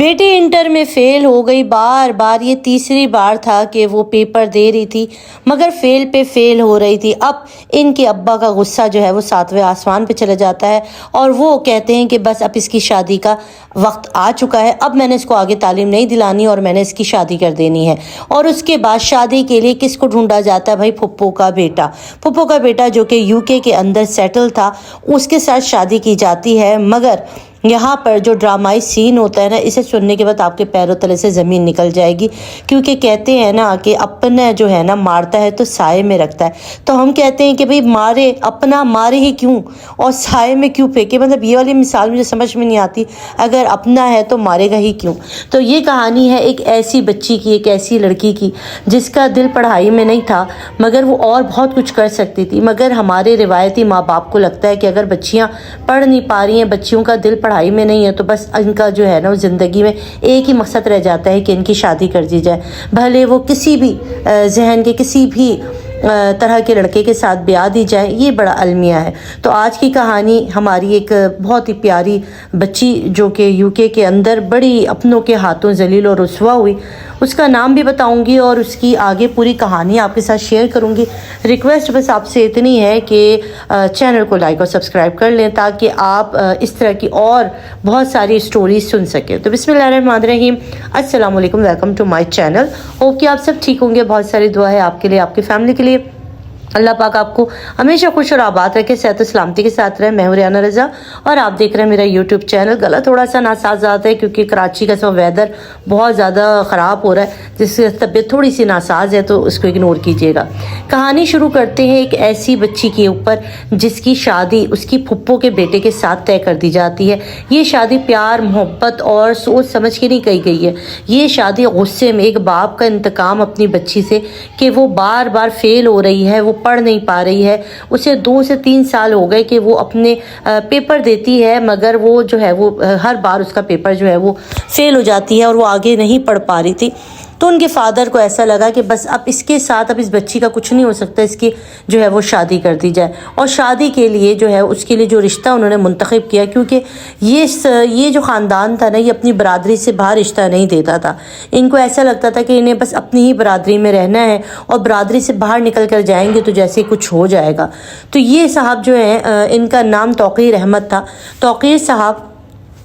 बेटी इंटर में फेल हो गई। बार बार ये तीसरी बार था कि वो पेपर दे रही थी मगर फेल पे फेल हो रही थी। अब इनके अब्बा का गुस्सा जो है वो सातवें आसमान पे चला जाता है और वो कहते हैं कि बस अब इसकी शादी का वक्त आ चुका है, अब मैंने इसको आगे तालीम नहीं दिलानी और मैंने इसकी शादी कर देनी है। और उसके बाद शादी के लिए किसको ढूंढा जाता है भाई? फुप्पो का बेटा। फुप्पो का बेटा जो कि यूके के अंदर सेटल था, उसके साथ शादी की जाती है। मगर यहाँ पर जो ड्रामाई सीन होता है ना, इसे सुनने के बाद आपके पैरों तले से ज़मीन निकल जाएगी, क्योंकि कहते हैं ना कि अपना जो है ना मारता है तो साए में रखता है। तो हम कहते हैं कि भाई मारे अपना, मारे ही क्यों और साए में क्यों फेंके? मतलब ये वाली मिसाल मुझे समझ में नहीं आती। अगर अपना है तो मारेगा ही क्यों? तो ये कहानी है एक ऐसी बच्ची की, एक ऐसी लड़की की जिसका दिल पढ़ाई में नहीं था मगर वो और बहुत कुछ कर सकती थी। मगर हमारे रिवायती माँ बाप को लगता है कि अगर बच्चियाँ पढ़ नहीं पा रही हैं, बच्चियों का दिल पढ़ाई में नहीं है, तो बस इनका जो है ना वो ज़िंदगी में एक ही मकसद रह जाता है कि इनकी शादी कर दी जाए, भले वो किसी भी जहन के किसी भी तरह के लड़के के साथ ब्याह दी जाए। ये बड़ा अलमिया है। तो आज की कहानी हमारी एक बहुत ही प्यारी बच्ची जो कि यूके के अंदर बड़ी अपनों के हाथों जलील और रुसवा हुई, उसका नाम भी बताऊंगी और उसकी आगे पूरी कहानी आपके साथ शेयर करूंगी। रिक्वेस्ट बस आपसे इतनी है कि चैनल को लाइक और सब्सक्राइब कर लें ताकि आप इस तरह की और बहुत सारी स्टोरीज सुन सकें। तो बिस्मिल्लाहिर्रहमानिर्रहीम, अस्सलाम वालेकुम, welcome to my channel. Hope कि आप सब ठीक होंगे। बहुत सारी दुआ है आपके लिए, आपकी फैमिली के लिए। अल्लाह पाक आपको हमेशा खुश और आबाद रखे, सेहत और सलामती के साथ रहे। मैं हूं रियाना रज़ा और आप देख रहे हैं मेरा यूट्यूब चैनल। गला थोड़ा सा नासाज आता है क्योंकि कराची का सब वेदर बहुत ज़्यादा ख़राब हो रहा है, जिससे तबीयत थोड़ी सी नासाज है, तो उसको इग्नोर कीजिएगा। कहानी शुरू करते हैं एक ऐसी बच्ची के ऊपर जिसकी शादी उसकी फुप्पो के बेटे के साथ तय कर दी जाती है। ये शादी प्यार, मोहब्बत और सोच समझ के नहीं कही गई है। ये शादी गुस्से में, एक बाप का इंतकाम अपनी बच्ची से कि वो बार बार फेल हो रही है, वो पढ़ नहीं पा रही है। उसे 2 से 3 साल हो गए कि वो अपने पेपर देती है मगर वो जो है वो हर बार उसका पेपर जो है वो फेल हो जाती है और वो आगे नहीं पढ़ पा रही थी। तो उनके फादर को ऐसा लगा कि बस अब इसके साथ अब इस बच्ची का कुछ नहीं हो सकता, इसकी जो है वो शादी कर दी जाए। और शादी के लिए जो है उसके लिए जो रिश्ता उन्होंने मुंतखब किया, क्योंकि ये जो ख़ानदान था ना, ये अपनी बरादरी से बाहर रिश्ता नहीं देता था। इनको ऐसा लगता था कि इन्हें बस अपनी ही बरादरी में रहना है और बरादरी से बाहर निकल कर जाएंगे तो जैसे कुछ हो जाएगा। तो ये साहब जो है, इनका नाम तौक़ीर अहमद था। तौक़ीर साहब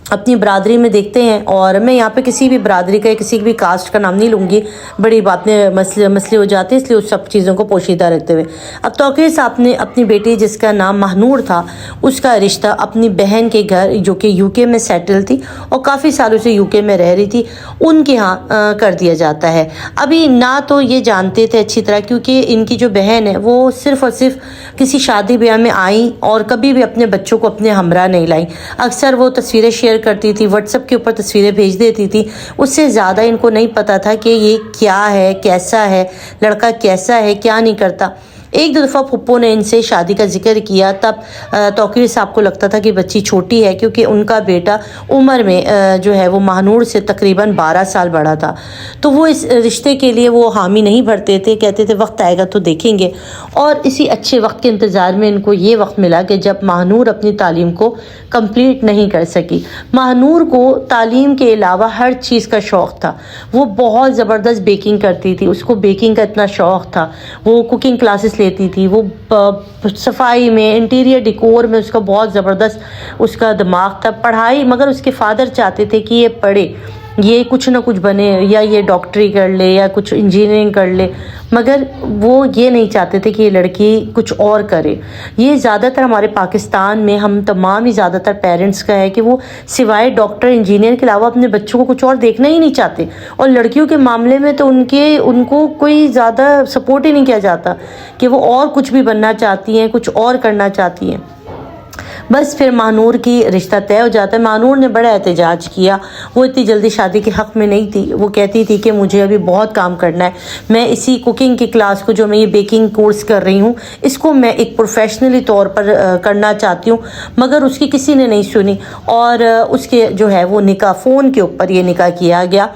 अपनी बरादरी में देखते हैं, और मैं यहाँ पे किसी भी बरादरी का, किसी भी कास्ट का नाम नहीं लूँगी, बड़ी बातें मसले हो जाते हैं, इसलिए उस सब चीज़ों को पोशीदा रखते हुए अब तौक़ीर साहब ने अपनी बेटी जिसका नाम महानूर था, उसका रिश्ता अपनी बहन के घर जो कि यूके में सेटल थी और काफ़ी सालों से यूके में रह रही थी, उनके यहाँ कर दिया जाता है। अभी ना तो ये जानते थे अच्छी तरह, क्योंकि इनकी जो बहन है वो सिर्फ़ और सिर्फ किसी शादी ब्याह में आई और कभी भी अपने बच्चों को अपने हमरा नहीं लाई। अक्सर वो तस्वीरें शेयर करती थी, व्हाट्सएप के ऊपर तस्वीरें भेज देती थी। उससे ज़्यादा इनको नहीं पता था कि ये क्या है, कैसा है, लड़का कैसा है, क्या नहीं करता। एक दो दफ़ा फुप्पो ने इनसे शादी का जिक्र किया, तब तौक़ीर साहब को लगता था कि बच्ची छोटी है, क्योंकि उनका बेटा उम्र में जो है वो महानूर से तकरीबन 12 साल बड़ा था। तो वो इस रिश्ते के लिए वो हामी नहीं भरते थे, कहते थे वक्त आएगा तो देखेंगे। और इसी अच्छे वक्त के इंतज़ार में इनको ये वक्त मिला कि जब महानूर अपनी तालीम को कंप्लीट नहीं कर सकी। महानूर को तालीम के अलावा हर चीज़ का शौक़ था। वो बहुत ज़बरदस्त बेकिंग करती थी, उसको बेकिंग का इतना शौक़ था। वो कुकिंग क्लासेस लेती थी, वो सफाई में, इंटीरियर डेकोर में उसका बहुत ज़बरदस्त उसका दिमाग था। पढ़ाई, मगर उसके फादर चाहते थे कि ये पढ़े, ये कुछ ना कुछ बने, या ये डॉक्टरी कर ले या कुछ इंजीनियरिंग कर ले, मगर वो ये नहीं चाहते थे कि ये लड़की कुछ और करे। ये ज़्यादातर हमारे पाकिस्तान में हम तमाम ही ज़्यादातर पेरेंट्स का है कि वो सिवाय डॉक्टर, इंजीनियर के अलावा अपने बच्चों को कुछ और देखना ही नहीं चाहते। और लड़कियों के मामले में तो उनको कोई ज़्यादा सपोर्ट ही नहीं किया जाता कि वो और कुछ भी बनना चाहती हैं, कुछ और करना चाहती हैं। बस फिर महानूर की रिश्ता तय हो जाता है। महानूर ने बड़ा एहतजाज किया, वो इतनी जल्दी शादी के हक़ में नहीं थी। वो कहती थी कि मुझे अभी बहुत काम करना है, मैं इसी कुकिंग की क्लास को, जो मैं ये बेकिंग कोर्स कर रही हूँ, इसको मैं एक प्रोफेशनली तौर पर करना चाहती हूँ। मगर उसकी किसी ने नहीं सुनी और उसके जो है वो निकाह, फ़ोन के ऊपर ये निकाह किया गया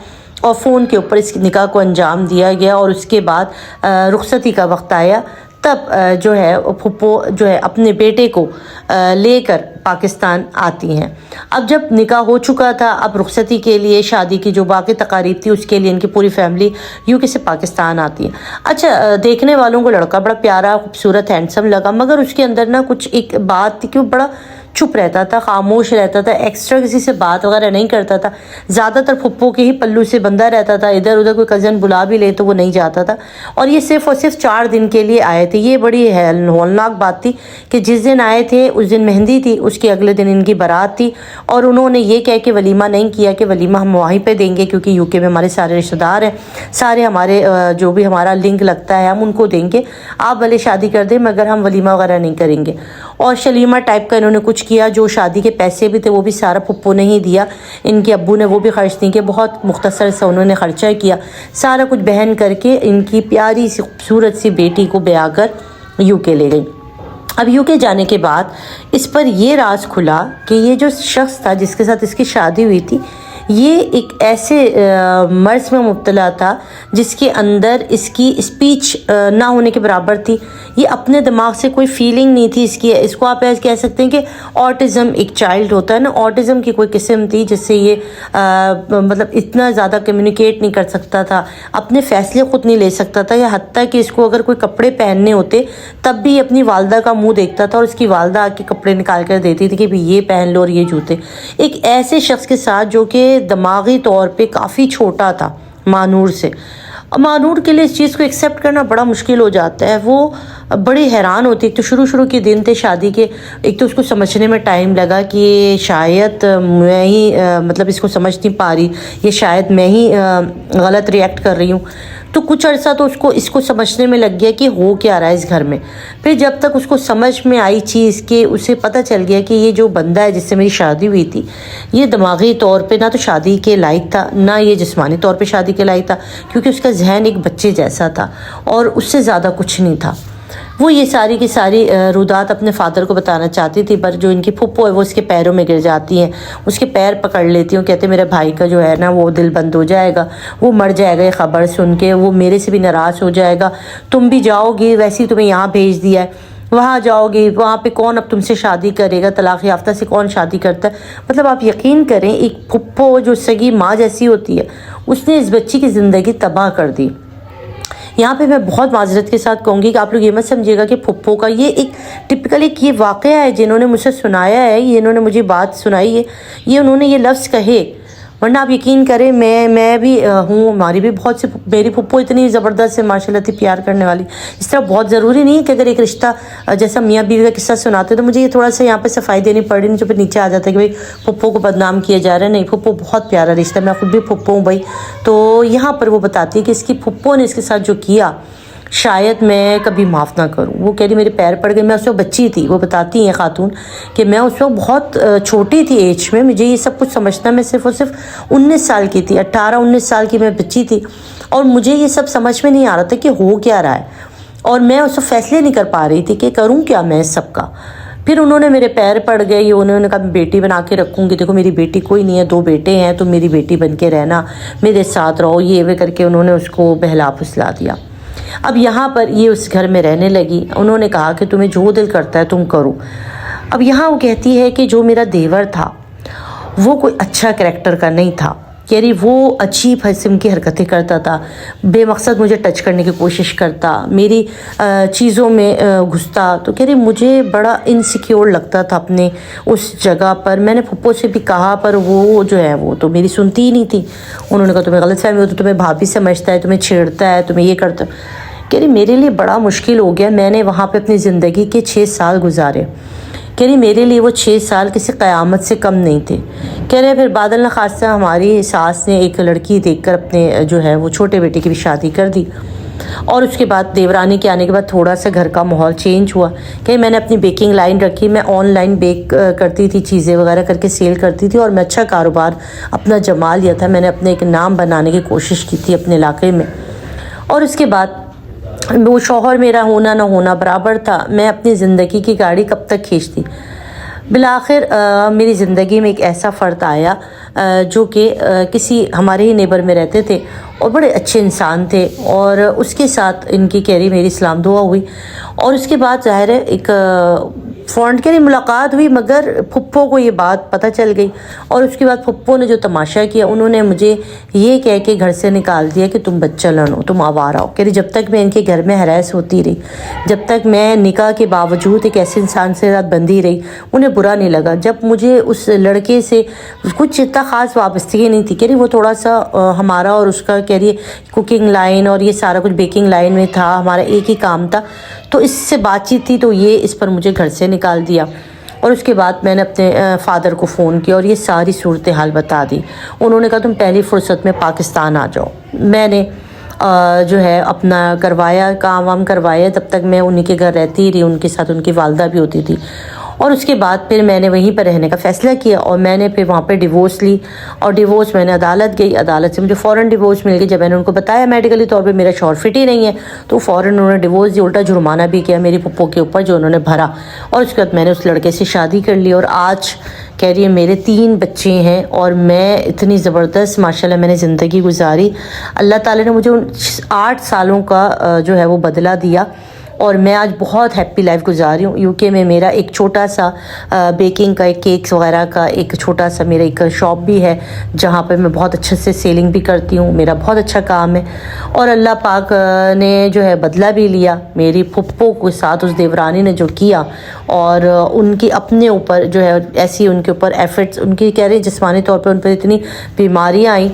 और फ़ोन के ऊपर इस निकाह को अंजाम दिया गया। और उसके बाद रुखसती का वक्त आया। तब जो है फुप्पो जो है अपने बेटे को लेकर पाकिस्तान आती हैं। अब जब निकाह हो चुका था, अब रुखसती के लिए शादी की जो बाकी तकारीब थी उसके लिए इनकी पूरी फैमिली यूके से पाकिस्तान आती है। अच्छा, देखने वालों को लड़का बड़ा प्यारा, खूबसूरत, हैंडसम लगा, मगर उसके अंदर ना कुछ एक बात थी कि वो बड़ा चुप रहता था, खामोश रहता था, एक्स्ट्रा किसी से बात वगैरह नहीं करता था, ज़्यादातर फुप्पो के ही पल्लू से बंधा रहता था, इधर उधर कोई कज़न बुला भी ले तो वो नहीं जाता था। और ये सिर्फ़ और सिर्फ 4 दिन के लिए आए थे। ये बड़ी हौलनाक बात थी कि जिस दिन आए थे उस दिन मेहंदी थी, उसके अगले दिन इनकी बारात थी, और उन्होंने ये कह के वलीमा नहीं किया कि वलीमा हम वहीं पर देंगे क्योंकि यूके में हमारे सारे रिश्तेदार हैं, सारे हमारे जो भी हमारा लिंक लगता है हम उनको देंगे, आप भले शादी कर दें मगर हम वलीमा वगैरह नहीं करेंगे। और शलीमा टाइप का इन्होंने कुछ किया, जो शादी के पैसे भी थे वो भी सारा फुप्पो ने ही दिया, इनके अब्बू ने वो भी खर्च नहीं किया, बहुत मुख्तसर सा उन्होंने खर्चा किया, सारा कुछ बहन करके इनकी प्यारी सी खूबसूरत सी बेटी को ब्याह कर यूके ले गई। अब यूके जाने के बाद इस पर ये राज खुला कि ये जो शख्स था जिसके साथ इसकी शादी हुई थी, ये एक ऐसे मर्ज में मुब्तला था जिसके अंदर इसकी स्पीच ना होने के बराबर थी। ये अपने दिमाग से कोई फीलिंग नहीं थी इसकी। इसको आप ऐसे कह सकते हैं कि ऑटिज़म एक चाइल्ड होता है ना, ऑटिज़म की कोई किस्म थी जिससे ये मतलब इतना ज़्यादा कम्युनिकेट नहीं कर सकता था, अपने फ़ैसले ख़ुद नहीं ले सकता था, या हत्ता कि इसको अगर कोई कपड़े पहनने होते तब भी अपनी वालदा का मुंह देखता था और उसकी वालदा आके कपड़े निकाल कर देती थी कि भाई ये पहन लो और ये जूते। एक ऐसे शख्स के साथ जो कि दिमागी तौर पे काफ़ी छोटा था मानूर से, मानूर के लिए इस चीज़ को एक्सेप्ट करना बड़ा मुश्किल हो जाता है। वो बड़ी हैरान होती। एक तो शुरू के दिन थे शादी के, एक तो उसको समझने में टाइम लगा कि शायद मैं ही मतलब इसको समझ नहीं पा रही, ये शायद मैं ही गलत रिएक्ट कर रही हूँ। तो कुछ अर्सा तो उसको इसको समझने में लग गया कि हो क्या रहा है इस घर में। फिर जब तक उसको समझ में आई चीज़ कि उसे पता चल गया कि ये जो बंदा है जिससे मेरी शादी हुई थी, ये दिमागी तौर पे ना तो शादी के लायक था, ना ये जिस्मानी तौर पे शादी के लायक था, क्योंकि उसका जहन एक बच्चे जैसा था और उससे ज़्यादा कुछ नहीं था। वो ये सारी की सारी रुदात अपने फादर को बताना चाहती थी, पर जो इनकी फुप्पो है वो उसके पैरों में गिर जाती हैं, उसके पैर पकड़ लेती हूँ, कहते मेरे भाई का जो है ना वो दिल बंद हो जाएगा, वो मर जाएगा ये ख़बर सुन के, वो मेरे से भी नाराज़ हो जाएगा, तुम भी जाओगी, वैसे ही तुम्हें यहाँ भेज दिया है, वहाँ जाओगी, वहाँ पे कौन अब तुमसे शादी करेगा, तलाक़ याफ्ता से कौन शादी करता है। मतलब आप यकीन करें, एक फुप्पो जो सगी माँ जैसी होती है उसने इस बच्ची की ज़िंदगी तबाह कर दी। यहाँ पे मैं बहुत माजरत के साथ कहूँगी कि आप लोग ये मत समझिएगा कि फुप्पो का ये एक टिपिकल एक ये वाक़या है जिन्होंने मुझसे सुनाया है, ये इन्होंने मुझे बात सुनाई है, ये उन्होंने ये लफ्ज़ कहे, वरना आप यकीन करें मैं भी हूँ, हमारी भी बहुत सी, मेरी फुप्पो इतनी ज़बरदस्त है माशाल्लाह थी, प्यार करने वाली। इस तरह बहुत ज़रूरी नहीं है कि अगर एक रिश्ता जैसा मियाँ बीवी का किस्सा सुनाते तो मुझे ये थोड़ा सा यहाँ पे सफाई देनी पड़ रही, नहीं जो फिर नीचे आ जाता है कि भाई फुप्पो को बदनाम किया जा रहा है। नहीं, फुप्पो बहुत प्यारा रिश्ता, मैं खुद भी फुप्पो हूँ भाई। तो यहाँ पर वो बताती है कि इसकी फुप्पो ने इसके साथ जो किया शायद मैं कभी माफ़ ना करूं। वो कह रही मेरे पैर पड़ गए, मैं उस वक्त बच्ची थी। वो बताती हैं खातून कि मैं उस वक्त बहुत छोटी थी एज में, मुझे ये सब कुछ समझना, मैं सिर्फ और सिर्फ 19 साल की थी, 18-19 साल की मैं बच्ची थी, और मुझे ये सब समझ में नहीं आ रहा था कि हो क्या रहा है, और मैं उस वक्त फैसले नहीं कर पा रही थी कि करूँ क्या मैं इस सब का। फिर उन्होंने मेरे पैर पड़ गए, उन्होंने कहा मैं बेटी बना के रखूँगी, देखो मेरी बेटी कोई नहीं है, 2 बेटे हैं, तुम मेरी बेटी बन के रहना, मेरे साथ रहो, ये वे करके उन्होंने उसको बहला फुसला दिया। अब यहाँ पर ये उस घर में रहने लगी। उन्होंने कहा कि तुम्हें जो दिल करता है तुम करो। अब यहाँ वो कहती है कि जो मेरा देवर था वो कोई अच्छा कैरेक्टर का नहीं था, कह रही वो अजीब किस्म की हरकतें करता था, बेमकसद मुझे टच करने की कोशिश करता, मेरी चीज़ों में घुसता। तो कह रही मुझे बड़ा इनसिक्योर लगता था अपने उस जगह पर। मैंने फुप्पो से भी कहा पर वो जो है वो तो मेरी सुनती ही नहीं थी। उन्होंने कहा तुम्हें गलतफहमी हो, तो तुम्हें भाभी समझता है, तुम्हें छेड़ता है, तुम्हें ये करता। कह रही मेरे लिए बड़ा मुश्किल हो गया, मैंने वहाँ पर अपनी ज़िंदगी के 6 साल गुजारे। कह रही मेरे लिए वो 6 साल किसी क़यामत से कम नहीं थे। कह रहे फिर बादल न खासा हमारी सास ने एक लड़की देखकर अपने जो है वो छोटे बेटे की भी शादी कर दी, और उसके बाद देवरानी के आने के बाद थोड़ा सा घर का माहौल चेंज हुआ। कहीं मैंने अपनी बेकिंग लाइन रखी, मैं ऑनलाइन बेक करती थी, चीज़ें वगैरह करके सेल करती थी, और मैं अच्छा कारोबार अपना जमा लिया था। मैंने अपने एक नाम बनाने की कोशिश की थी अपने इलाके में। और उसके बाद वो शौहर मेरा होना ना होना बराबर था। मैं अपनी ज़िंदगी की गाड़ी कब तक खींचती। بالآخر میری زندگی میں ایک ایسا فرد آیا جو کہ کسی ہمارے ہی نیبر میں رہتے تھے اور بڑے اچھے انسان تھے، اور اس کے ساتھ ان کی کہہ رہی میری اسلام دعا ہوئی، اور اس کے بعد ظاہر ہے ایک فورن کے لیے ملاقات ہوئی، مگر پھپھو کو یہ بات پتہ چل گئی، اور اس کے بعد پھپھو نے جو تماشا کیا، انہوں نے مجھے یہ کہہ کے گھر سے نکال دیا کہ تم بچہ لڑو، تم آوارہ ہو۔ کہہ رہی جب تک میں ان کے گھر میں ہراس ہوتی رہی، جب تک میں نکاح کے باوجود ایک ایسے انسان سے ساتھ بندھی رہی، انہیں برا نہیں لگا۔ جب مجھے اس لڑکے سے کچھ اتنا خاص وابستگی نہیں تھی، کہہ رہی وہ تھوڑا سا ہمارا اور اس کا کہہ رہی کوکنگ لائن اور یہ سارا کچھ بیکنگ لائن میں تھا، ہمارا ایک ہی کام تھا، تو اس سے بات چیت تھی، تو یہ اس پر مجھے گھر سے نکال دیا۔ اور اس کے بعد میں نے اپنے فادر کو فون کیا اور یہ ساری صورتحال بتا دی۔ انہوں نے کہا تم پہلی فرصت میں پاکستان آ جاؤ۔ میں نے جو ہے اپنا کروایا، کام وام کروایا، تب تک میں انہی کے گھر رہتی رہی، ان کے ساتھ ان کی والدہ بھی ہوتی تھی، اور اس کے بعد پھر میں نے وہیں پر رہنے کا فیصلہ کیا، اور میں نے پھر وہاں پہ ڈیورس لی، اور ڈیورس میں نے عدالت گئی، عدالت سے مجھے فوراً ڈیورس مل گئی۔ جب میں نے ان کو بتایا میڈیکلی طور پہ میرا شوہر فٹ ہی نہیں ہے، تو فوراً انہوں نے ڈیورس دی، الٹا جرمانہ بھی کیا میری پھپھو کے اوپر جو انہوں نے بھرا، اور اس کے بعد میں نے اس لڑکے سے شادی کر لی، اور آج کہہ رہی ہے میرے 3 بچے ہیں، اور میں اتنی زبردست ماشاءاللہ میں نے زندگی گزاری۔ اللہ تعالیٰ نے مجھے 8 سالوں کا جو ہے وہ بدلہ دیا، اور میں آج بہت ہیپی لائف گزاری ہوں۔ یو کے میں میرا ایک چھوٹا سا بیکنگ کا، ایک کیکس وغیرہ کا ایک چھوٹا سا میرا ایک شاپ بھی ہے، جہاں پہ میں بہت اچھے سے سیلنگ بھی کرتی ہوں، میرا بہت اچھا کام ہے، اور اللہ پاک نے جو ہے بدلہ بھی لیا میری پھپھو کے ساتھ اس دیورانی نے جو کیا، اور ان کی اپنے اوپر جو ہے ایسی ان کے اوپر ایفرٹس، ان کی کہہ رہے جسمانی طور پہ ان پر اتنی بیماریاں آئیں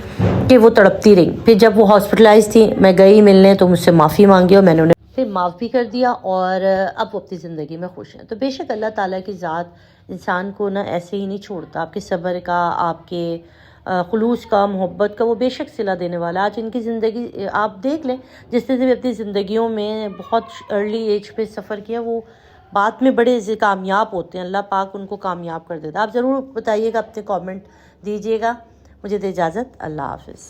کہ وہ تڑپتی رہیں۔ پھر جب وہ ہاسپٹلائز تھی، میں گئی ملنے، تو مجھ سے معافی مانگی، اور میں نے انہیں پھر معاف بھی کر دیا، اور اب وہ اپنی زندگی میں خوش ہیں۔ تو بے شک اللہ تعالیٰ کی ذات انسان کو نہ ایسے ہی نہیں چھوڑتا، آپ کے صبر کا، آپ کے خلوص کا، محبت کا وہ بے شک صلہ دینے والا۔ آج ان کی زندگی آپ دیکھ لیں، جس نے بھی اپنی زندگیوں میں بہت ارلی ایج پہ سفر کیا، وہ بعد میں بڑے کامیاب ہوتے ہیں، اللہ پاک ان کو کامیاب کر دیتا ہے۔ آپ ضرور بتائیے گا، اپنے کامنٹ دیجیے گا۔ مجھے دے اجازت، اللہ حافظ۔